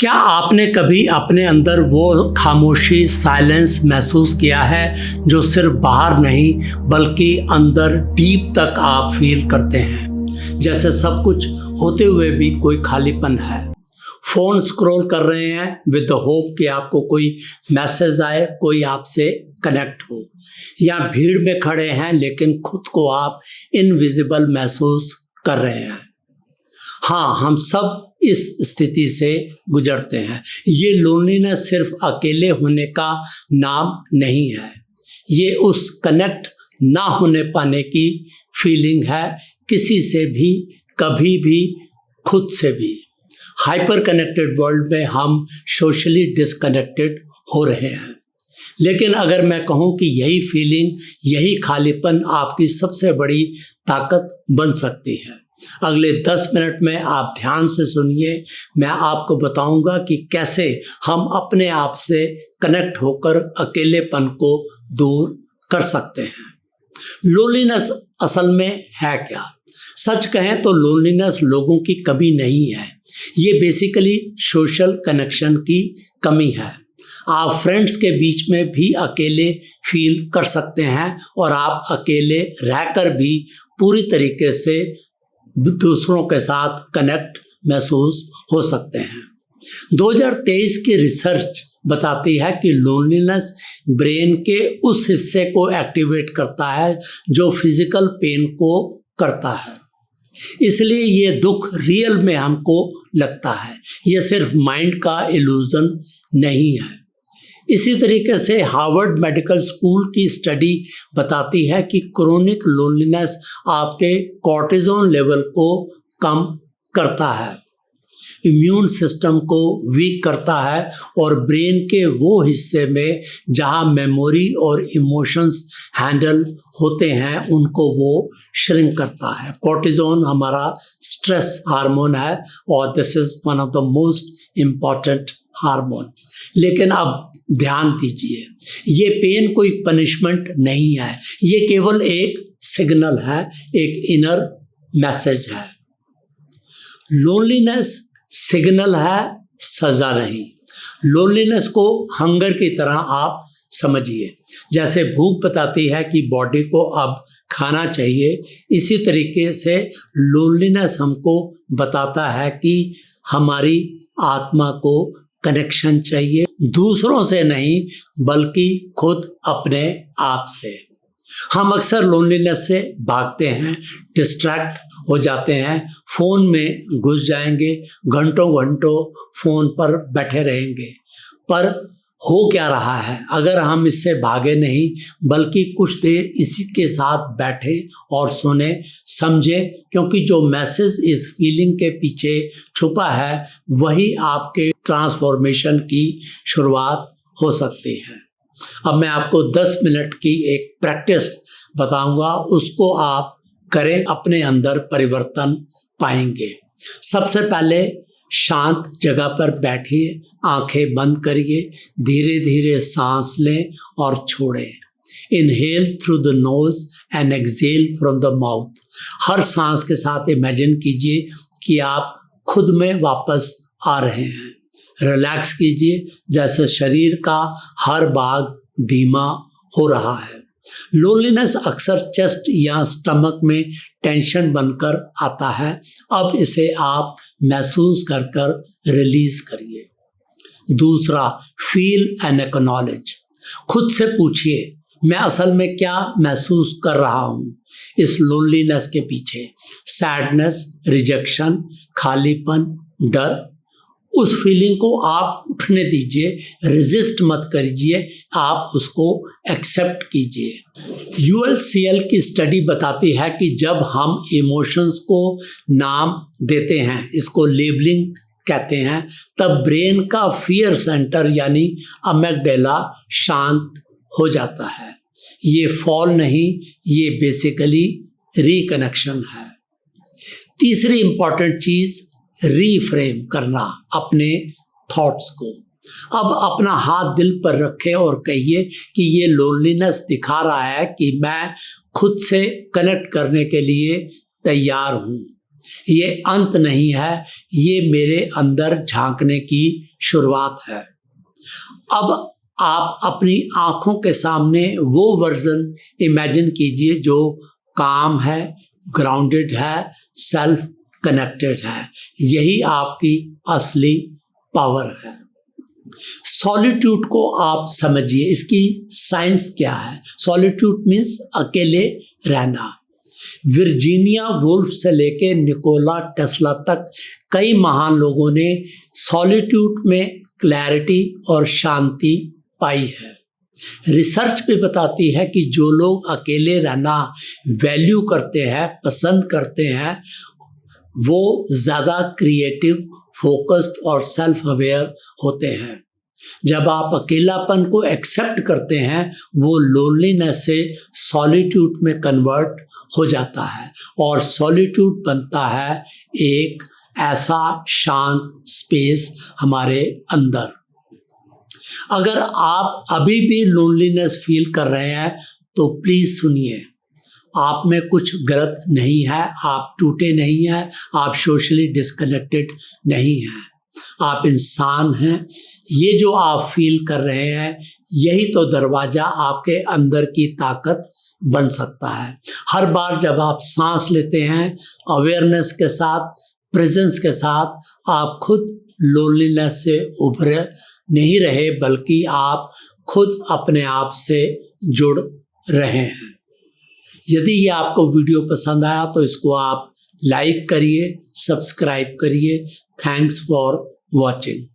क्या आपने कभी अपने अंदर वो खामोशी साइलेंस महसूस किया है जो सिर्फ बाहर नहीं बल्कि अंदर डीप तक आप फील करते हैं, जैसे सब कुछ होते हुए भी कोई खालीपन है। फोन स्क्रॉल कर रहे हैं विद द होप कि आपको कोई मैसेज आए, कोई आपसे कनेक्ट हो, या भीड़ में खड़े हैं लेकिन खुद को आप इनविजिबल महसूस कर रहे हैं। हाँ, हम सब इस स्थिति से गुजरते हैं। ये लोनलीनेस सिर्फ अकेले होने का नाम नहीं है, ये उस कनेक्ट ना होने पाने की फीलिंग है, किसी से भी, कभी भी, खुद से भी। हाइपर कनेक्टेड वर्ल्ड में हम सोशली डिस्कनेक्टेड हो रहे हैं। लेकिन अगर मैं कहूँ कि यही फीलिंग, यही खालीपन आपकी सबसे बड़ी ताकत बन सकती है। अगले 10 मिनट में आप ध्यान से सुनिए। मैं आपको बताऊंगा कि कैसे हम अपने आप से कनेक्ट होकर अकेलेपन को दूर कर सकते हैं। लोनलीनेस असल में है क्या? सच कहें तो लोनलीनेस लोगों की कमी नहीं है, ये बेसिकली सोशल कनेक्शन की कमी है। आप फ्रेंड्स के बीच में भी अकेले फील कर सकते हैं और आप अकेले रहकर भी पूरी तरीके से दूसरों के साथ कनेक्ट महसूस हो सकते हैं। 2023 की रिसर्च बताती है कि लोनलीनेस ब्रेन के उस हिस्से को एक्टिवेट करता है जो फिजिकल पेन को करता है। इसलिए ये दुख रियल में हमको लगता है, ये सिर्फ माइंड का इल्यूजन नहीं है। इसी तरीके से हार्वर्ड मेडिकल स्कूल की स्टडी बताती है कि क्रोनिक लोनलीनेस आपके कॉर्टिसोल लेवल को कम करता है, इम्यून सिस्टम को वीक करता है और ब्रेन के वो हिस्से में जहां मेमोरी और इमोशंस हैंडल होते हैं उनको वो श्रिंक करता है। कॉर्टिसोल हमारा स्ट्रेस हार्मोन है और this is one of the most important hormone. लेकिन अब ध्यान दीजिए, ये पेन कोई पनिशमेंट नहीं है, ये केवल एक सिग्नल है, एक इनर मैसेज है। लोनलीनेस सिग्नल है, सजा नहीं। लोनलीनेस को हंगर की तरह आप समझिए। जैसे भूख बताती है कि बॉडी को अब खाना चाहिए, इसी तरीके से लोनलीनेस हमको बताता है कि हमारी आत्मा को कनेक्शन चाहिए, दूसरों से नहीं बल्कि खुद अपने आप से। हम अक्सर लोनलीनेस से भागते हैं, डिस्ट्रैक्ट हो जाते हैं, फोन में घुस जाएंगे, घंटों घंटों फोन पर बैठे रहेंगे। पर हो क्या रहा है अगर हम इससे भागे नहीं बल्कि कुछ देर इसी के साथ बैठे और सुने, समझे, क्योंकि जो मैसेज इस फीलिंग के पीछे छुपा है वही आपके ट्रांसफॉर्मेशन की शुरुआत हो सकती है। अब मैं आपको 10 मिनट की एक प्रैक्टिस बताऊंगा, उसको आप करें, अपने अंदर परिवर्तन पाएंगे। सबसे पहले शांत जगह पर बैठिए, आंखें बंद करिए, धीरे धीरे सांस लें और छोड़ें। Inhale through the nose and exhale from the mouth. हर सांस के साथ इमेजिन कीजिए कि आप खुद में वापस आ रहे हैं। रिलैक्स कीजिए, जैसे शरीर का हर भाग धीमा हो रहा है। लोनलीनेस अक्सर चेस्ट या स्टमक में टेंशन बनकर आता है, अब इसे आप महसूस कर कर रिलीज करिए। दूसरा, फील एंड एक्नॉलेज। खुद से पूछिए, मैं असल में क्या महसूस कर रहा हूँ इस लोनलीनेस के पीछे? सैडनेस, रिजेक्शन, खालीपन, डर। उस फीलिंग को आप उठने दीजिए, रेजिस्ट मत करिए, आप उसको एक्सेप्ट कीजिए। यूएलसीएल की स्टडी बताती है कि जब हम इमोशंस को नाम देते हैं, इसको लेबलिंग कहते हैं, तब ब्रेन का फियर सेंटर यानी अमिगडाला शांत हो जाता है। ये फॉल नहीं, ये बेसिकली रिकनेक्शन है। तीसरी इंपॉर्टेंट चीज, रीफ्रेम करना अपने थॉट्स को। अब अपना हाथ दिल पर रखें और कहिए कि ये लोनलीनेस दिखा रहा है कि मैं खुद से कनेक्ट करने के लिए तैयार हूँ। ये अंत नहीं है, ये मेरे अंदर झांकने की शुरुआत है। अब आप अपनी आंखों के सामने वो वर्जन इमेजिन कीजिए जो काम है, ग्राउंडेड है, सेल्फ कनेक्टेड है। यही आपकी असली पावर है। सॉलिट्यूड को आप समझिए, इसकी साइंस क्या है। सॉलिट्यूड मीन्स अकेले रहना। वर्जीनिया वुल्फ से लेके निकोला टेस्ला तक कई महान लोगों ने सॉलिट्यूड में क्लैरिटी और शांति पाई है। रिसर्च भी बताती है कि जो लोग अकेले रहना वैल्यू करते हैं, पसंद करते हैं, वो ज़्यादा क्रिएटिव, फोकस्ड और सेल्फ अवेयर होते हैं। जब आप अकेलापन को एक्सेप्ट करते हैं, वो लोनलीनेस से सॉलिट्यूड में कन्वर्ट हो जाता है और सॉलिट्यूड बनता है एक ऐसा शांत स्पेस हमारे अंदर। अगर आप अभी भी लोनलीनेस फील कर रहे हैं तो प्लीज़ सुनिए, आप में कुछ गलत नहीं है, आप टूटे नहीं हैं, आप सोशली डिस्कनेक्टेड नहीं हैं, आप इंसान हैं। ये जो आप फील कर रहे हैं, यही तो दरवाज़ा आपके अंदर की ताकत बन सकता है। हर बार जब आप सांस लेते हैं, अवेयरनेस के साथ, प्रेजेंस के साथ, आप खुद लोनलीनेस से उभर नहीं रहे, बल्कि आप खुद अपने आप से जुड़ रहे हैं। यदि ये आपको वीडियो पसंद आया तो इसको आप लाइक करिए, सब्सक्राइब करिए। Thanks for watching.